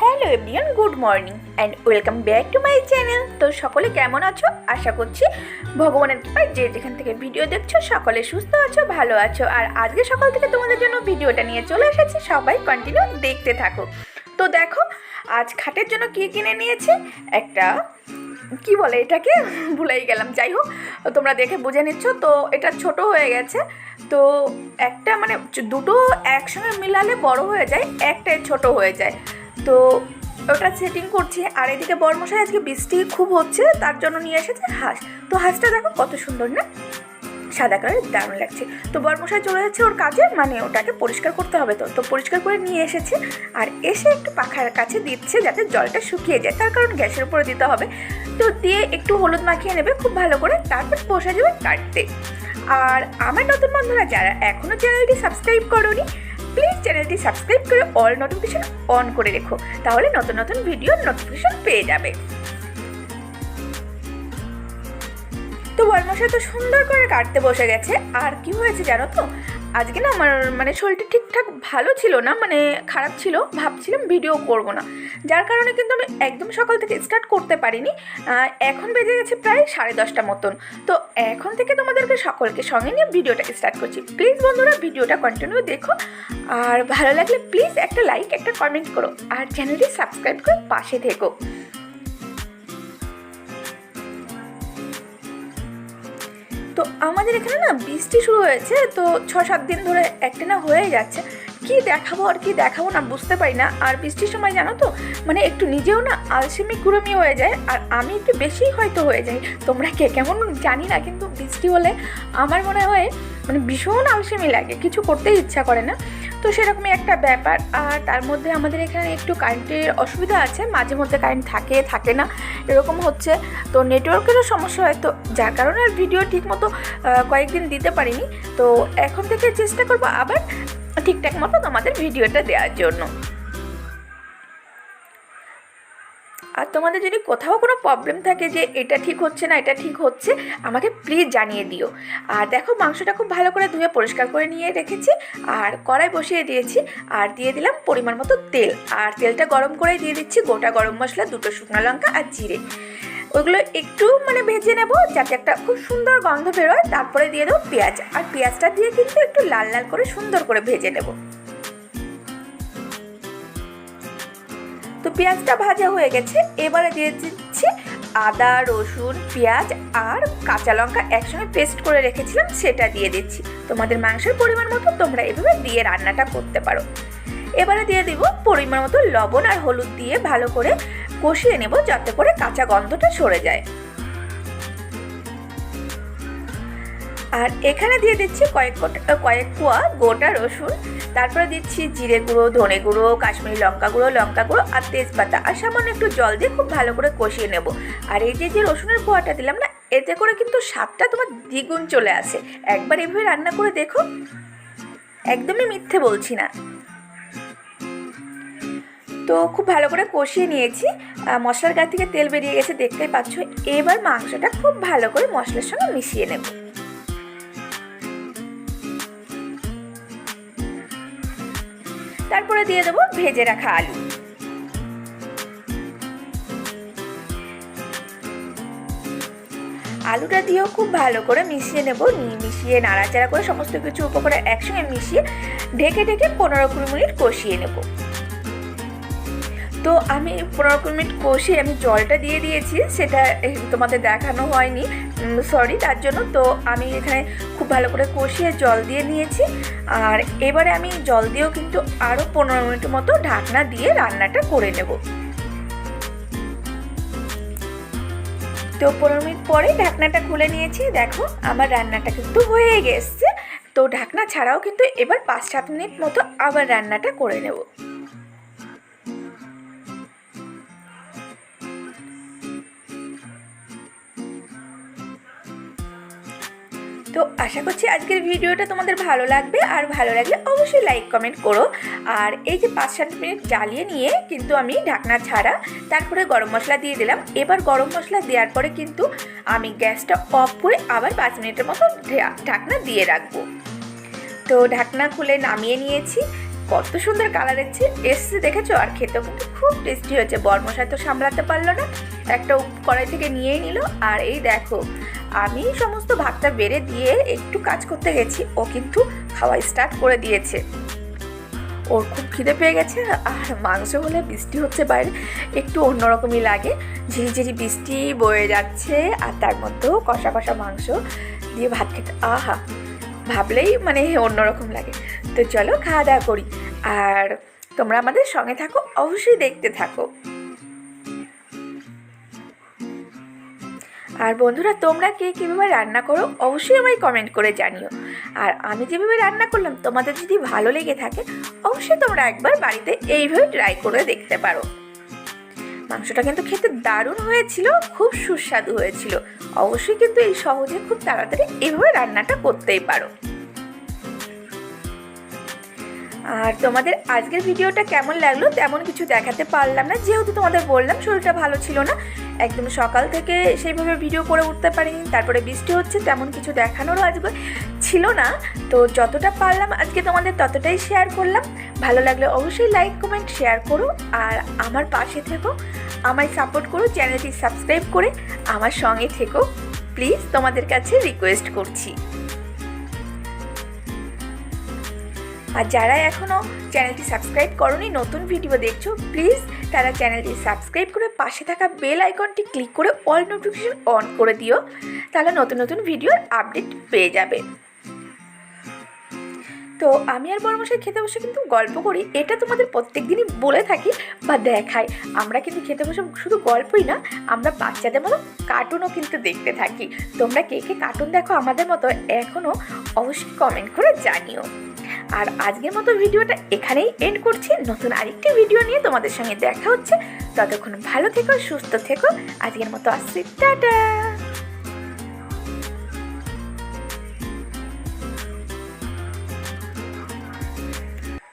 Hello everyone, good morning and welcome back to my channel. তো সকলে কেমন আছো? আশা করছি ভগবানের কৃপায় যে যেখান থেকে ভিডিও দেখছো সকলে সুস্থ আছো, ভালো আছো। আর আজকে সকাল থেকে তোমাদের জন্য ভিডিওটা নিয়ে চলে এসেছি, সবাই কন্টিনিউ দেখতে থাকো। তো দেখো আজ খাটের জন্য কী কিনে নিয়েছি, একটা কি বলে এটাকে ভুলেই গেলাম, যাই হোক তোমরা দেখে বুঝে নিচ্ছ। তো এটা ছোট হয়ে গেছে, তো একটা মানে দুটো একসঙ্গে মিলালে বড় হয়ে যায়, একটাই ছোট হয়ে যায়। তো ওটা সেটিং করছি। আর এদিকে বরমশাই আজকে বৃষ্টি খুব হচ্ছে, তার জন্য নিয়ে এসেছে হাঁস। তো হাঁসটা দেখো কত সুন্দর না, সাদা কালারের, দারুণ লাগছে। তো বরমশাই চলে যাচ্ছে ওর কাজে, মানে ওটাকে পরিষ্কার করতে হবে। তো পরিষ্কার করে নিয়ে এসেছে, আর এসে একটু পাখার কাছে দিচ্ছে যাতে জলটা শুকিয়ে যায়, তার কারণ গ্যাসের উপরে দিতে হবে। তো দিয়ে একটু হলুদ মাখিয়ে নেবে খুব ভালো করে, তারপর বসে যাবে কাটতে। আর আমার নতুন বন্ধুরা যারা এখনও চ্যানেলটি সাবস্ক্রাইব করোনি, প্লিজ চ্যানেলটি সাবস্ক্রাইব করে অল নোটিফিকেশন অন করে রেখো, তাহলে নতুন নতুন ভিডিওর নোটিফিকেশন পেয়ে যাবে। তো বরমশাই তো সুন্দর করে কাটতে বসে গেছে। আর কি হয়েছে জানো তো, আজকে না আমার মানে শরীরটা ঠিকঠাক ভালো ছিল না, মানে খারাপ ছিল, ভাবছিলাম ভিডিও করব না, যার কারণে কিন্তু আমি একদম সকাল থেকে স্টার্ট করতে পারিনি। এখন বেজে গেছে প্রায় 10:30 মতন। তো এখন থেকে তোমাদেরকে সকলকে সঙ্গে নিয়ে ভিডিওটা স্টার্ট করছি। প্লিজ বন্ধুরা ভিডিওটা কন্টিনিউ দেখো, আর ভালো লাগলে প্লিজ একটা লাইক একটা কমেন্ট করো, আর চ্যানেলটি সাবস্ক্রাইব করে পাশে থেকো। তো আমাদের এখানে না বৃষ্টি শুরু হয়েছে, তো 6-7 দিন ধরে একটানা হয়ে যাচ্ছে। কি দেখাবো আর কি দেখাবো না বুঝতে পারি না। আর বৃষ্টির সময় জানো তো মানে একটু নিজেও না আলসেমি কুড়েমি হয়ে যায়, আর আমি একটু বেশি হয়তো হয়ে যাই। তোমরা কে কেমন জানি না, কিন্তু বৃষ্টি হলে আমার মনে হয় মানে ভীষণ আলসেমি লাগে, কিছু করতেই ইচ্ছা করে না। তো সেরকমই একটা ব্যাপার। আর তার মধ্যে আমাদের এখানে একটু কারেন্টের অসুবিধা আছে, মাঝে মধ্যে কারেন্ট থাকে না, এরকম হচ্ছে। তো নেটওয়ার্কেরও সমস্যা হয়, তো যার কারণে আর ভিডিও ঠিক মতো কয়েকদিন দিতে পারিনি। তো এখন থেকে চেষ্টা করবো আবার ঠিকঠাক মতো তোমাদের ভিডিওটা দেওয়ার জন্য। আর তোমাদের যদি কোথাও কোনো প্রবলেম থাকে যে এটা ঠিক হচ্ছে না এটা ঠিক হচ্ছে, আমাকে প্লিজ জানিয়ে দিও। আর দেখো মাংসটা খুব ভালো করে ধুয়ে পরিষ্কার করে নিয়ে রেখেছি, আর কড়াই বসিয়ে দিয়েছি, আর দিয়ে দিলাম পরিমাণ মতো তেল। আর তেলটা গরম করে দিয়ে দিচ্ছি গোটা গরম মশলা, 2 শুকনো লঙ্কা আর জিরে। ওইগুলো একটু মানে ভেজে নেব যাতে একটা খুব সুন্দর গন্ধ বেরোয়। তারপরে দিয়ে দেবো পেঁয়াজ, আর পেঁয়াজটা দিয়ে কিন্তু একটু লাল লাল করে সুন্দর করে ভেজে নেব। তো পেঁয়াজটা ভাজা হয়ে গেছে, এবারে দিয়ে দিচ্ছি আদা রসুন পেঁয়াজ আর কাঁচা লঙ্কা একসঙ্গে পেস্ট করে রেখেছিলাম, সেটা দিয়ে দিচ্ছি। তোমাদের মাংসের পরিমাণ মতো তোমরা এভাবে দিয়ে রান্নাটা করতে পারো। এবারে দিয়ে দিব পরিমাণ মতো লবণ আর হলুদ দিয়ে ভালো করে কষিয়ে নেব যাতে করে কাঁচা গন্ধটা সরে যায়। আর এখানে দিয়ে দিচ্ছি কয়েক কোয়া গোটা রসুন, তারপরে দিচ্ছি জিরে গুঁড়ো, ধনে গুঁড়ো, কাশ্মীরি লঙ্কা গুঁড়ো আর তেজপাতা, আর সামান্য একটু জল দিয়ে খুব ভালো করে কষিয়ে নেব। আর এই যে রসুনের কোয়াটা দিলাম না, এতে করে কিন্তু স্বাদটা তোমার দ্বিগুণ চলে আসে। একবার এভাবে রান্না করে দেখো, একদমই মিথ্যে বলছি না। তো খুব ভালো করে কষিয়ে নিয়েছি, মশলার গা থেকে তেল বেরিয়ে গেছে দেখতেই পাচ্ছ। এবার মাংসটা খুব ভালো করে মশলার সঙ্গে মিশিয়ে নেব। তারপরে দিয়ে দেবো ভেজে রাখা আলু। আলুটা দিয়েও খুব ভালো করে মিশিয়ে নেব, মিশিয়ে নাড়াচাড়া করে সমস্ত কিছু উপকরণ একসঙ্গে মিশিয়ে ঢেকে 15-20 মিনিট কষিয়ে নেব। তো আমি 15-20 মিনিট কষিয়ে আমি জলটা দিয়ে দিয়েছি, সেটা তোমাদের দেখানো হয়নি, সরি তার জন্য। তো আমি এখানে খুব ভালো করে কষিয়ে জল দিয়ে নিয়েছি। আর এবারে আমি জল দিয়েও কিন্তু আরও 15 মিনিট মতো ঢাকনা দিয়ে রান্নাটা করে নেব। তো 15 মিনিট পরে ঢাকনাটা খুলে নিয়েছি, দেখো আমার রান্নাটা কিন্তু হয়ে গেছে। তো ঢাকনা ছাড়াও কিন্তু এবার 5-7 মিনিট মতো আবার রান্নাটা করে নেব। তো আশা করছি আজকের ভিডিওটা তোমাদের ভালো লাগবে, আর ভালো লাগলে অবশ্যই লাইক কমেন্ট করো। আর এই যে 5-7 মিনিট জ্বালিয়ে নিয়ে কিন্তু আমি ঢাকনা ছাড়া তারপরে গরম মশলা দিয়ে দিলাম। এবার গরম মশলা দেওয়ার পরে কিন্তু আমি গ্যাসটা অফ করে আবার 5 মিনিটের মতো ঢাকনা দিয়ে রাখবো। তো ঢাকনা খুলে নামিয়ে নিয়েছি। কত সুন্দর কালার এসছে দেখেছো, আর খেতেও কিন্তু খুব টেস্টি হয়েছে। বরমশাই তো সামলাতে পারলো না, একটা কড়াই থেকে নিয়েই নিল। আর এই দেখো, আমি সমস্ত ভাতটা বেড়ে দিয়ে একটু কাজ করতে গেছি, ও কিন্তু খাওয়া স্টার্ট করে দিয়েছে। ওর খুব খিদে পেয়ে গেছে। আর মাংস হলে বৃষ্টি হচ্ছে বাইরে, একটু অন্যরকমই লাগে। ঝিরিঝিরি বৃষ্টি বয়ে যাচ্ছে, আর তার মধ্যেও কষা কষা মাংস দিয়ে ভাত খেতে আহা, ভাবলেই মানে অন্যরকম লাগে। তো চলো খাওয়া দাওয়া করি, আর তোমরা আমাদের সঙ্গে থাকো, অবশ্যই দেখতে থাকো। আর বন্ধুরা, তোমরা কে কীভাবে রান্না করো অবশ্যই আমায় কমেন্ট করে জানিও। আর আমি যেভাবে রান্না করলাম তোমাদের যদি ভালো লেগে থাকে, অবশ্যই তোমরা একবার বাড়িতে এইভাবে ট্রাই করে দেখতে পারো। মাংসটা কিন্তু খেতে দারুণ হয়েছিল, খুব সুস্বাদু হয়েছিল। অবশ্যই কিন্তু এই সহজে খুব তাড়াতাড়ি এইভাবে রান্নাটা করতেই পারো। আর তোমাদের আজকের ভিডিওটা কেমন লাগলো তেমন কিছু দেখাতে পারলাম না, যেহেতু তোমাদের বললাম শরীরটা ভালো ছিল না, একদম সকাল থেকে সেইভাবে ভিডিও করে উঠতে পারিনি। তারপরে বৃষ্টি হচ্ছে, তেমন কিছু দেখানোরও আজকে ছিল না। তো যতটা পারলাম আজকে তোমাদের ততটাই শেয়ার করলাম। ভালো লাগলে অবশ্যই লাইক কমেন্ট শেয়ার করো, আর আমার পাশে থেকো, আমায় সাপোর্ট করো, চ্যানেলটি সাবস্ক্রাইব করে আমার সঙ্গে থেকো প্লিজ, তোমাদের কাছে রিকোয়েস্ট করছি। আর যারা এখনও চ্যানেলটি সাবস্ক্রাইব করোনি, নতুন ভিডিও দেখছো, প্লিজ তারা চ্যানেলটি সাবস্ক্রাইব করে পাশে থাকা বেল আইকনটি ক্লিক করে অল নোটিফিকেশন অন করে দিও, তাহলে নতুন নতুন ভিডিওর আপডেট পেয়ে যাবে। তো আমি আর বড়মশাই খেতে বসে কিন্তু গল্প করি, এটা তোমাদের প্রত্যেক দিনই বলে থাকি বা দেখাই। আমরা কিন্তু খেতে বসে শুধু গল্পই না, আমরা বাচ্চাদের মতো কার্টুনও কিন্তু দেখতে থাকি। তোমরা কে কে কার্টুন দেখো আমাদের মতো এখনও অবশ্যই কমেন্ট করে জানিও। আর আজকের মতো ভিডিওটা এখানেই এন্ড করছি। নতুন আরেকটি ভিডিও নিয়ে তোমাদের সঙ্গে দেখা হচ্ছে। ততক্ষণ ভালো থেকো, সুস্থ থেকো। আজকের মতো আসছি, টাটা।